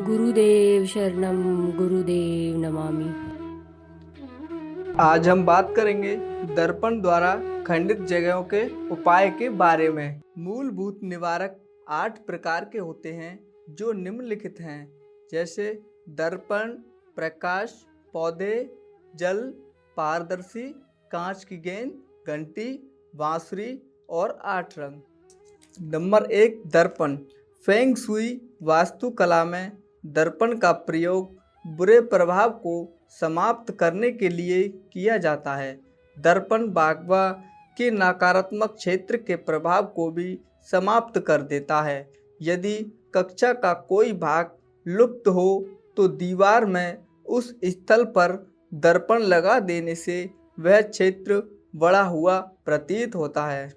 गुरुदेव शरणम गुरुदेव नमामि। आज हम बात करेंगे दर्पण द्वारा खंडित जगहों के उपाय के बारे में। मूलभूत निवारक 8 प्रकार के होते हैं जो निम्नलिखित हैं, जैसे दर्पण, प्रकाश, पौधे, जल, पारदर्शी, कांच की गेंद, घंटी, बांसुरी और 8 रंग। नंबर 1, दर्पण। फेंग शुई वास्तुकला में दर्पण का प्रयोग बुरे प्रभाव को समाप्त करने के लिए किया जाता है। दर्पण बागवा के नकारात्मक क्षेत्र के प्रभाव को भी समाप्त कर देता है। यदि कक्षा का कोई भाग लुप्त हो तो दीवार में उस स्थल पर दर्पण लगा देने से वह क्षेत्र बड़ा हुआ प्रतीत होता है।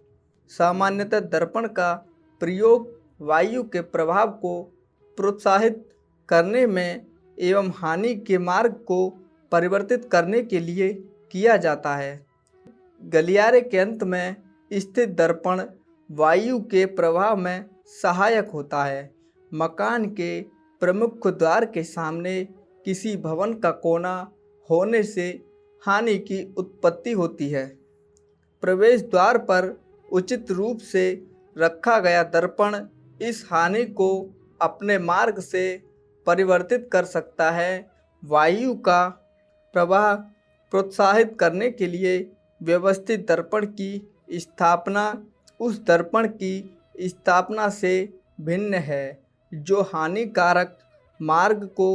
सामान्यतः दर्पण का प्रयोग वायु के प्रभाव को प्रोत्साहित करने में एवं हानि के मार्ग को परिवर्तित करने के लिए किया जाता है। गलियारे के अंत में स्थित दर्पण वायु के प्रवाह में सहायक होता है। मकान के प्रमुख द्वार के सामने किसी भवन का कोना होने से हानि की उत्पत्ति होती है। प्रवेश द्वार पर उचित रूप से रखा गया दर्पण इस हानि को अपने मार्ग से परिवर्तित कर सकता है। वायु का प्रवाह प्रोत्साहित करने के लिए व्यवस्थित दर्पण की स्थापना उस दर्पण की स्थापना से भिन्न है जो हानिकारक मार्ग को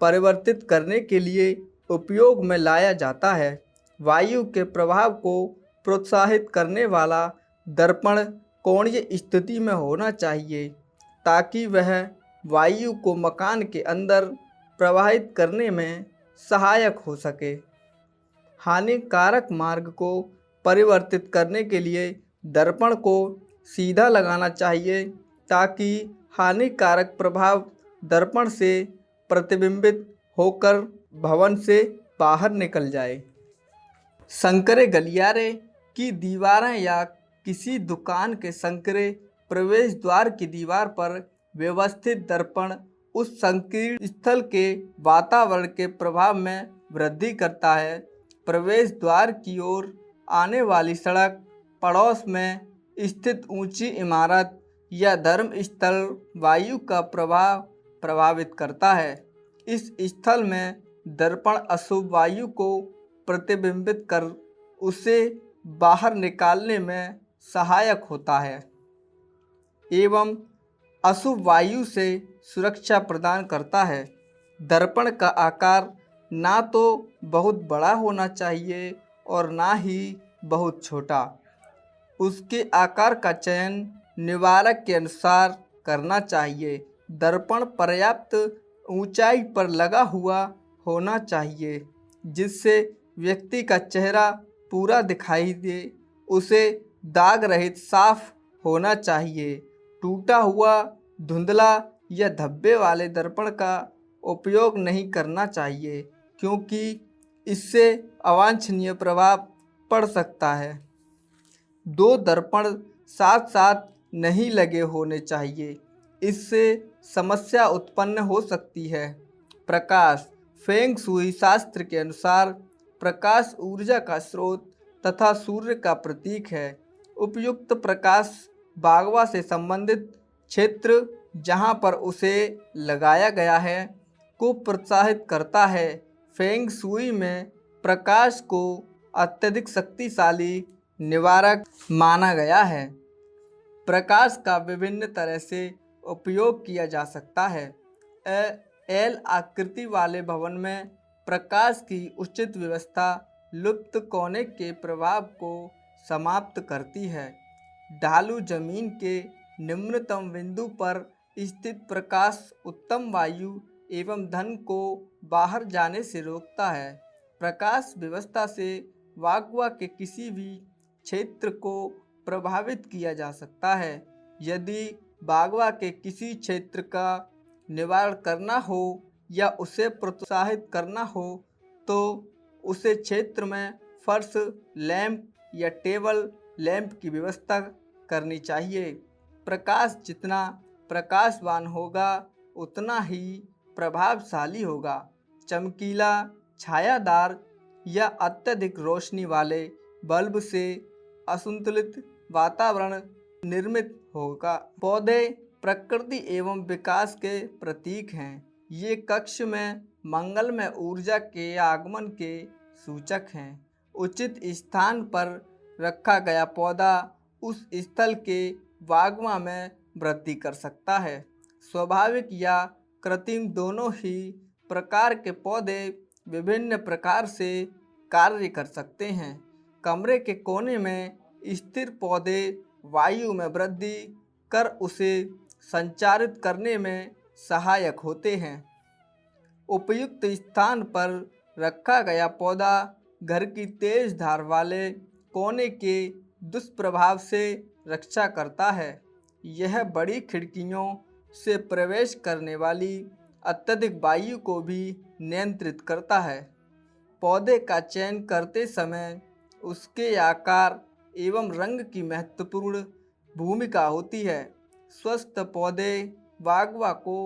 परिवर्तित करने के लिए उपयोग में लाया जाता है। वायु के प्रभाव को प्रोत्साहित करने वाला दर्पण कोणीय स्थिति में होना चाहिए ताकि वह वायु को मकान के अंदर प्रवाहित करने में सहायक हो सके। हानिकारक मार्ग को परिवर्तित करने के लिए दर्पण को सीधा लगाना चाहिए ताकि हानिकारक प्रभाव दर्पण से प्रतिबिंबित होकर भवन से बाहर निकल जाए। संकरे गलियारे की दीवारें या किसी दुकान के संकरे प्रवेश द्वार की दीवार पर व्यवस्थित दर्पण उस संकीर्ण स्थल के वातावरण के प्रभाव में वृद्धि करता है। प्रवेश द्वार की ओर आने वाली सड़क, पड़ोस में स्थित ऊंची इमारत या धर्म स्थल वायु का प्रभाव प्रभावित करता है। इस स्थल में दर्पण अशुभ वायु को प्रतिबिंबित कर उसे बाहर निकालने में सहायक होता है एवं अशुभ वायु से सुरक्षा प्रदान करता है। दर्पण का आकार ना तो बहुत बड़ा होना चाहिए और ना ही बहुत छोटा। उसके आकार का चयन निवारक के अनुसार करना चाहिए। दर्पण पर्याप्त ऊंचाई पर लगा हुआ होना चाहिए जिससे व्यक्ति का चेहरा पूरा दिखाई दे। उसे दाग रहित साफ होना चाहिए। टूटा हुआ, धुंधला या धब्बे वाले दर्पण का उपयोग नहीं करना चाहिए क्योंकि इससे अवांछनीय प्रभाव पड़ सकता है। 2 दर्पण साथ साथ नहीं लगे होने चाहिए, इससे समस्या उत्पन्न हो सकती है। प्रकाश। फेंग शुई शास्त्र के अनुसार प्रकाश ऊर्जा का स्रोत तथा सूर्य का प्रतीक है। उपयुक्त प्रकाश बागवा से संबंधित क्षेत्र जहां पर उसे लगाया गया है को प्रोत्साहित करता है। फेंग शुई में प्रकाश को अत्यधिक शक्तिशाली निवारक माना गया है। प्रकाश का विभिन्न तरह से उपयोग किया जा सकता है। एल आकृति वाले भवन में प्रकाश की उचित व्यवस्था लुप्त कोने के प्रभाव को समाप्त करती है। ढालू जमीन के निम्नतम बिंदु पर स्थित प्रकाश उत्तम वायु एवं धन को बाहर जाने से रोकता है। प्रकाश व्यवस्था से बागवा के किसी भी क्षेत्र को प्रभावित किया जा सकता है। यदि बागवा के किसी क्षेत्र का निवारण करना हो या उसे प्रोत्साहित करना हो तो उसे क्षेत्र में फर्श लैंप या टेबल लैंप की व्यवस्था करनी चाहिए। प्रकाश जितना प्रकाशवान होगा उतना ही प्रभावशाली होगा। चमकीला, छायादार या अत्यधिक रोशनी वाले बल्ब से असंतुलित वातावरण निर्मित होगा। पौधे प्रकृति एवं विकास के प्रतीक हैं। ये कक्ष में मंगलमय ऊर्जा के आगमन के सूचक हैं। उचित स्थान पर रखा गया पौधा उस स्थल के वागमा में वृद्धि कर सकता है। स्वाभाविक या कृत्रिम दोनों ही प्रकार के पौधे विभिन्न प्रकार से कार्य कर सकते हैं। कमरे के कोने में स्थिर पौधे वायु में वृद्धि कर उसे संचारित करने में सहायक होते हैं। उपयुक्त स्थान पर रखा गया पौधा घर की तेज धार वाले कोने के दुष्प्रभाव से रक्षा करता है। यह बड़ी खिड़कियों से प्रवेश करने वाली अत्यधिक वायु को भी नियंत्रित करता है। पौधे का चयन करते समय उसके आकार एवं रंग की महत्वपूर्ण भूमिका होती है। स्वस्थ पौधे बागवा को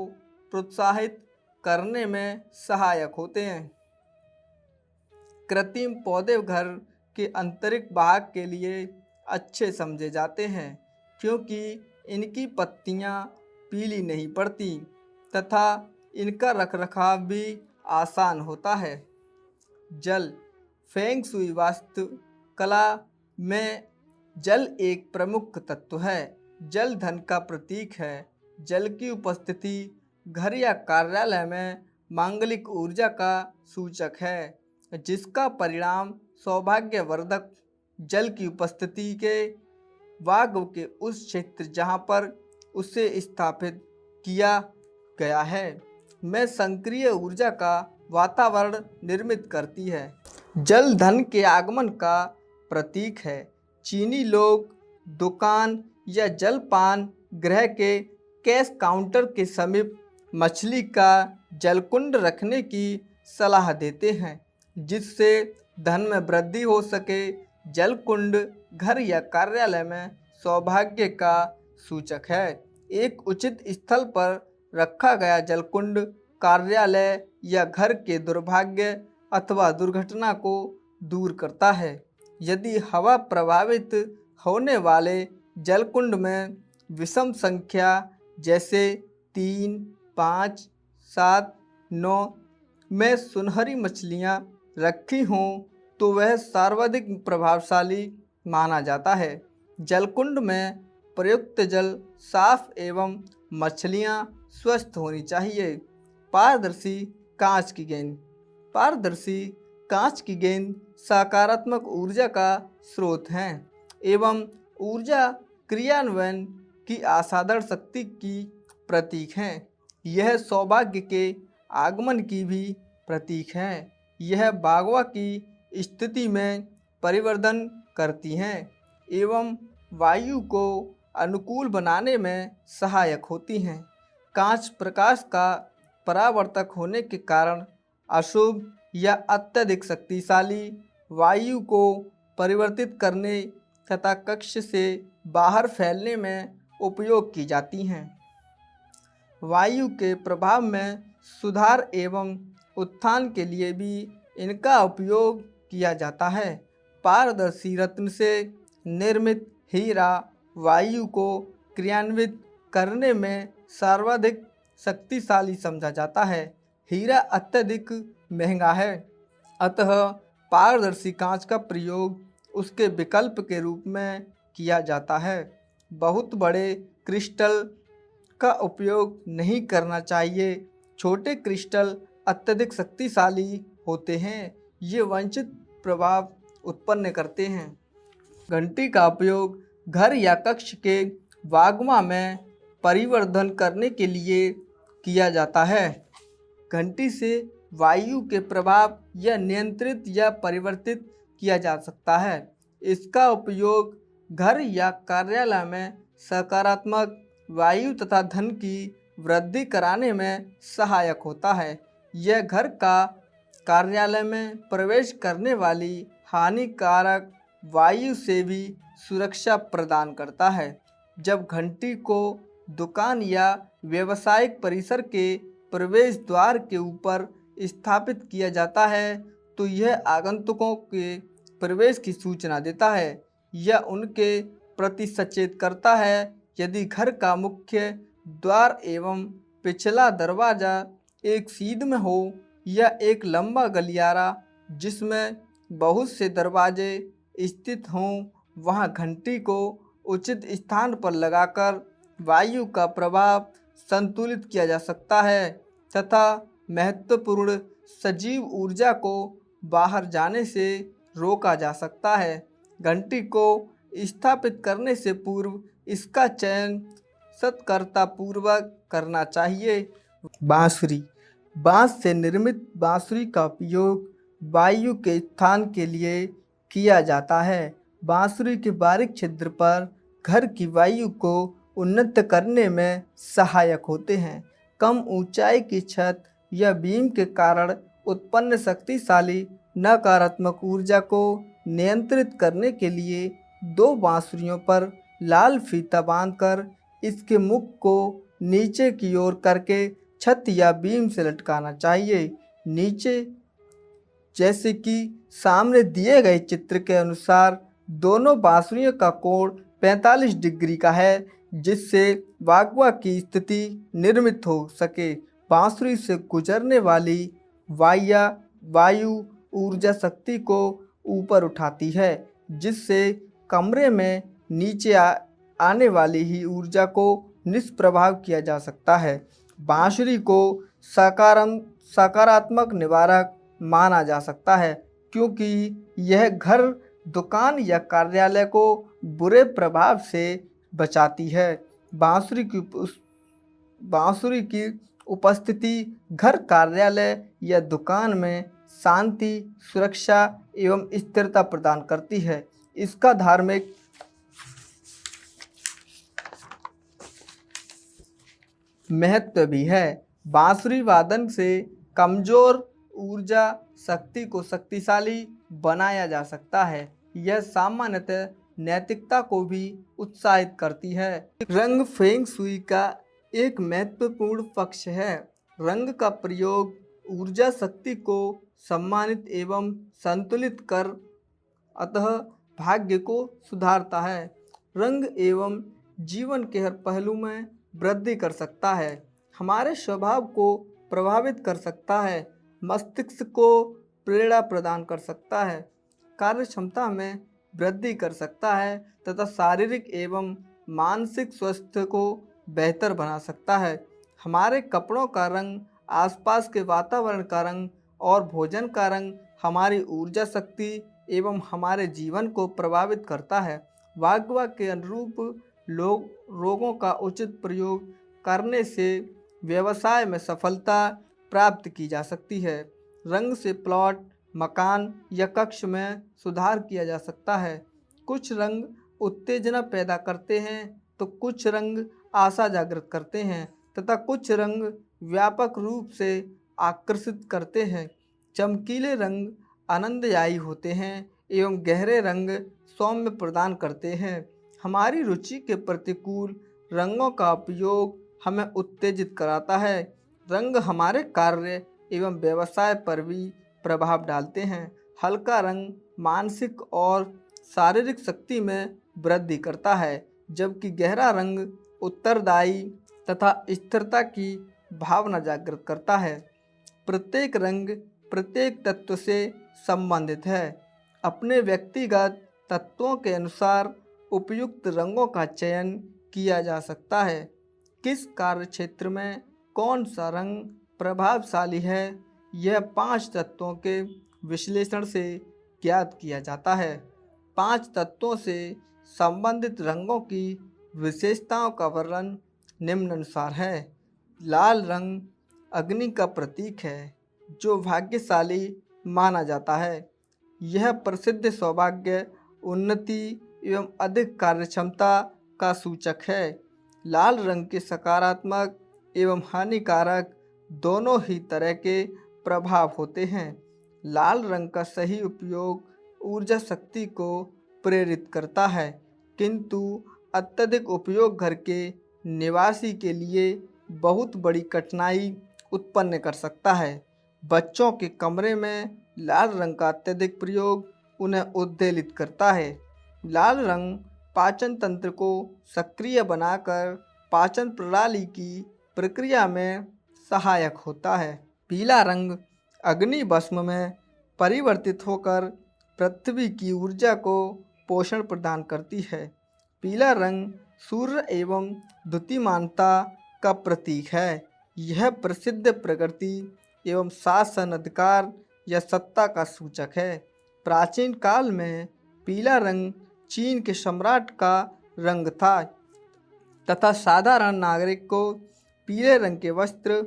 प्रोत्साहित करने में सहायक होते हैं। कृत्रिम पौधे घर के आंतरिक भाग के लिए अच्छे समझे जाते हैं क्योंकि इनकी पत्तियां पीली नहीं पड़ती तथा इनका रखरखाव भी आसान होता है। जल फेंग शुई वास्तु कला में जल एक प्रमुख तत्व है। जल धन का प्रतीक है। जल की उपस्थिति घर या कार्यालय में मांगलिक ऊर्जा का सूचक है, जिसका परिणाम सौभाग्यवर्धक जल की उपस्थिति के वाग के उस क्षेत्र जहाँ पर उसे स्थापित किया गया है में सक्रिय ऊर्जा का वातावरण निर्मित करती है। जल धन के आगमन का प्रतीक है। चीनी लोग दुकान या जलपान गृह के कैश काउंटर के समीप मछली का जलकुंड रखने की सलाह देते हैं, जिससे धन में वृद्धि हो सके। जलकुंड घर या कार्यालय में सौभाग्य का सूचक है। एक उचित स्थल पर रखा गया जलकुंड कार्यालय या घर के दुर्भाग्य अथवा दुर्घटना को दूर करता है। यदि हवा प्रभावित होने वाले जलकुंड में विषम संख्या जैसे 3, 5, 7, 9 में सुनहरी मछलियां रखी हों तो वह सर्वाधिक प्रभावशाली माना जाता है। जलकुंड में प्रयुक्त जल साफ एवं मछलियां स्वस्थ होनी चाहिए। पारदर्शी कांच की गेंद। पारदर्शी कांच की गेंद सकारात्मक ऊर्जा का स्रोत हैं एवं ऊर्जा क्रियान्वयन की असाधारण शक्ति की प्रतीक हैं। यह सौभाग्य के आगमन की भी प्रतीक है। यह बागवा की स्थिति में परिवर्तन करती हैं एवं वायु को अनुकूल बनाने में सहायक होती हैं। कांच प्रकाश का परावर्तक होने के कारण अशुभ या अत्यधिक शक्तिशाली वायु को परिवर्तित करने तथा कक्ष से बाहर फैलने में उपयोग की जाती हैं। वायु के प्रभाव में सुधार एवं उत्थान के लिए भी इनका उपयोग किया जाता है। पारदर्शी रत्न से निर्मित हीरा वायु को क्रियान्वित करने में सर्वाधिक शक्तिशाली समझा जाता है। हीरा अत्यधिक महंगा है, अतः पारदर्शी कांच का प्रयोग उसके विकल्प के रूप में किया जाता है। बहुत बड़े क्रिस्टल का उपयोग नहीं करना चाहिए। छोटे क्रिस्टल अत्यधिक शक्तिशाली होते हैं। ये वांछित प्रभाव उत्पन्न करते हैं। घंटी का उपयोग घर या कक्ष के वागमा में परिवर्धन करने के लिए किया जाता है। घंटी से वायु के प्रभाव या नियंत्रित या परिवर्तित किया जा सकता है। इसका उपयोग घर या कार्यालय में सकारात्मक वायु तथा धन की वृद्धि कराने में सहायक होता है। यह घर का कार्यालय में प्रवेश करने वाली हानिकारक वायु से भी सुरक्षा प्रदान करता है। जब घंटी को दुकान या व्यावसायिक परिसर के प्रवेश द्वार के ऊपर स्थापित किया जाता है तो यह आगंतुकों के प्रवेश की सूचना देता है। यह उनके प्रति सचेत करता है। यदि घर का मुख्य द्वार एवं पिछला दरवाजा एक सीध में हो या एक लंबा गलियारा जिसमें बहुत से दरवाजे स्थित हों, वहां घंटी को उचित स्थान पर लगाकर वायु का प्रभाव संतुलित किया जा सकता है तथा महत्वपूर्ण सजीव ऊर्जा को बाहर जाने से रोका जा सकता है। घंटी को स्थापित करने से पूर्व इसका चयन सतर्कतापूर्वक करना चाहिए। बांसुरी। बांस से निर्मित बांसुरी का उपयोग वायु के स्थान के लिए किया जाता है। बांसुरी के बारीक छिद्र पर घर की वायु को उन्नत करने में सहायक होते हैं। कम ऊंचाई की छत या बीम के कारण उत्पन्न शक्तिशाली नकारात्मक ऊर्जा को नियंत्रित करने के लिए दो बांसुरियों पर लाल फीता बांधकर इसके मुख को नीचे की ओर करके छत या बीम से लटकाना चाहिए। नीचे जैसे कि सामने दिए गए चित्र के अनुसार दोनों बांसुरियों का कोण 45 डिग्री का है, जिससे वागवा की स्थिति निर्मित हो सके। बांसुरी से गुजरने वाली वायु ऊर्जा शक्ति को ऊपर उठाती है, जिससे कमरे में नीचे आने वाली ही ऊर्जा को निष्प्रभाव किया जा सकता है। बांसुरी को सकारात्मक निवारक माना जा सकता है क्योंकि यह घर, दुकान या कार्यालय को बुरे प्रभाव से बचाती है। बांसुरी की उपस्थिति घर, कार्यालय या दुकान में शांति, सुरक्षा एवं स्थिरता प्रदान करती है। इसका धार्मिक महत्व भी है। बांसुरी वादन से कमजोर ऊर्जा शक्ति को शक्तिशाली बनाया जा सकता है। यह सामान्यतः नैतिकता को भी उत्साहित करती है। रंग फेंग शुई का एक महत्वपूर्ण पक्ष है। रंग का प्रयोग ऊर्जा शक्ति को सम्मानित एवं संतुलित कर अतः भाग्य को सुधारता है। रंग एवं जीवन के हर पहलू में वृद्धि कर सकता है, हमारे स्वभाव को प्रभावित कर सकता है, मस्तिष्क को प्रेरणा प्रदान कर सकता है, कार्य क्षमता में वृद्धि कर सकता है तथा शारीरिक एवं मानसिक स्वास्थ्य को बेहतर बना सकता है। हमारे कपड़ों का रंग, आसपास के वातावरण का रंग और भोजन का रंग हमारी ऊर्जा शक्ति एवं हमारे जीवन को प्रभावित करता है। वागवा के अनुरूप रोगों का उचित प्रयोग करने से व्यवसाय में सफलता प्राप्त की जा सकती है। रंग से प्लॉट, मकान या कक्ष में सुधार किया जा सकता है। कुछ रंग उत्तेजना पैदा करते हैं तो कुछ रंग आशा जागृत करते हैं तथा कुछ रंग व्यापक रूप से आकर्षित करते हैं। चमकीले रंग आनंददायी होते हैं एवं गहरे रंग सौम्य प्रदान करते हैं। हमारी रुचि के प्रतिकूल रंगों का उपयोग हमें उत्तेजित कराता है। रंग हमारे कार्य एवं व्यवसाय पर भी प्रभाव डालते हैं। हल्का रंग मानसिक और शारीरिक शक्ति में वृद्धि करता है, जबकि गहरा रंग उत्तरदायी तथा स्थिरता की भावना जागृत करता है। प्रत्येक रंग प्रत्येक तत्व से संबंधित है। अपने व्यक्तिगत तत्वों के अनुसार उपयुक्त रंगों का चयन किया जा सकता है। किस कार्य क्षेत्र में कौन सा रंग प्रभावशाली है, यह 5 तत्वों के विश्लेषण से ज्ञात किया जाता है। 5 तत्वों से संबंधित रंगों की विशेषताओं का वर्णन निम्नानुसार है। लाल रंग अग्नि का प्रतीक है, जो भाग्यशाली माना जाता है। यह प्रसिद्ध सौभाग्य, उन्नति एवं अधिक कार्यक्षमता का सूचक है। लाल रंग के सकारात्मक एवं हानिकारक दोनों ही तरह के प्रभाव होते हैं। लाल रंग का सही उपयोग ऊर्जा शक्ति को प्रेरित करता है, किंतु अत्यधिक उपयोग घर के निवासी के लिए बहुत बड़ी कठिनाई उत्पन्न कर सकता है। बच्चों के कमरे में लाल रंग का अत्यधिक प्रयोग उन्हें उद्वेलित करता है। लाल रंग पाचन तंत्र को सक्रिय बनाकर पाचन प्रणाली की प्रक्रिया में सहायक होता है। पीला रंग अग्नि भस्म में परिवर्तित होकर पृथ्वी की ऊर्जा को पोषण प्रदान करती है। पीला रंग सूर्य एवं द्युतिमानता का प्रतीक है। यह प्रसिद्ध प्रकृति एवं शासन अधिकार या सत्ता का सूचक है। प्राचीन काल में पीला रंग चीन के सम्राट का रंग था तथा साधारण नागरिक को पीले रंग के वस्त्र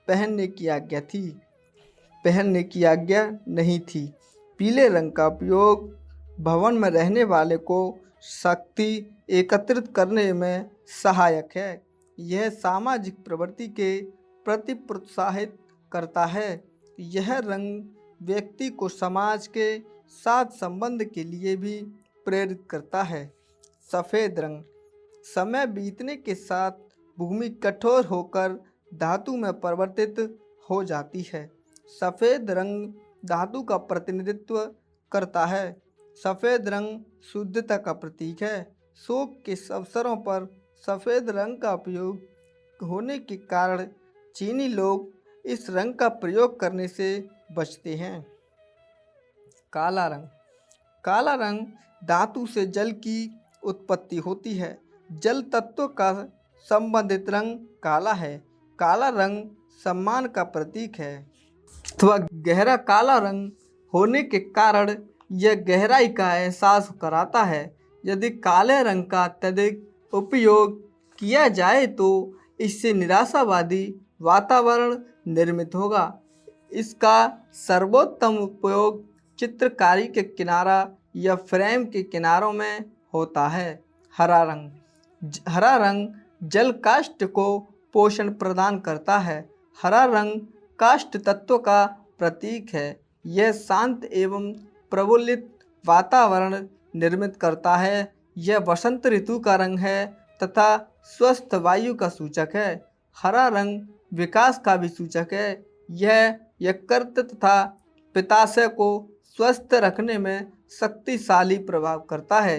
पहनने की आज्ञा नहीं थी। पीले रंग का उपयोग भवन में रहने वाले को शक्ति एकत्रित करने में सहायक है। यह सामाजिक प्रवृत्ति के प्रति प्रोत्साहित करता है। यह रंग व्यक्ति को समाज के साथ संबंध के लिए भी प्रेरित करता है। सफ़ेद रंग समय बीतने के साथ भूमि कठोर होकर धातु में परिवर्तित हो जाती है। सफ़ेद रंग धातु का प्रतिनिधित्व करता है। सफ़ेद रंग शुद्धता का प्रतीक है। शोक के अवसरों पर सफ़ेद रंग का उपयोग होने के कारण चीनी लोग इस रंग का प्रयोग करने से बचते हैं। काला रंग धातु से जल की उत्पत्ति होती है। जल तत्व का संबंधित रंग काला है। काला रंग सम्मान का प्रतीक है अथवा गहरा काला रंग होने के कारण यह गहराई का एहसास कराता है। यदि काले रंग का अत्यधिक उपयोग किया जाए तो इससे निराशावादी वातावरण निर्मित होगा। इसका सर्वोत्तम उपयोग चित्रकारी के किनारा या फ्रेम के किनारों में होता है। हरा रंग जल काष्ठ को पोषण प्रदान करता है। हरा रंग काष्ठ तत्व का प्रतीक है। यह शांत एवं प्रफुल्लित वातावरण निर्मित करता है। यह वसंत ऋतु का रंग है तथा स्वस्थ वायु का सूचक है। हरा रंग विकास का भी सूचक है। यह यकृत तथा पित्ताशय को स्वस्थ रखने में शक्तिशाली प्रभाव करता है।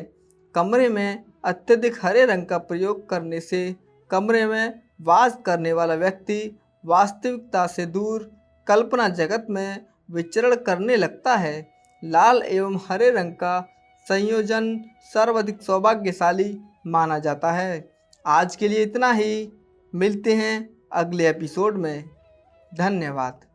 कमरे में अत्यधिक हरे रंग का प्रयोग करने से कमरे में वास करने वाला व्यक्ति वास्तविकता से दूर कल्पना जगत में विचरण करने लगता है। लाल एवं हरे रंग का संयोजन सर्वाधिक सौभाग्यशाली माना जाता है। आज के लिए इतना ही। मिलते हैं अगले एपिसोड में। धन्यवाद।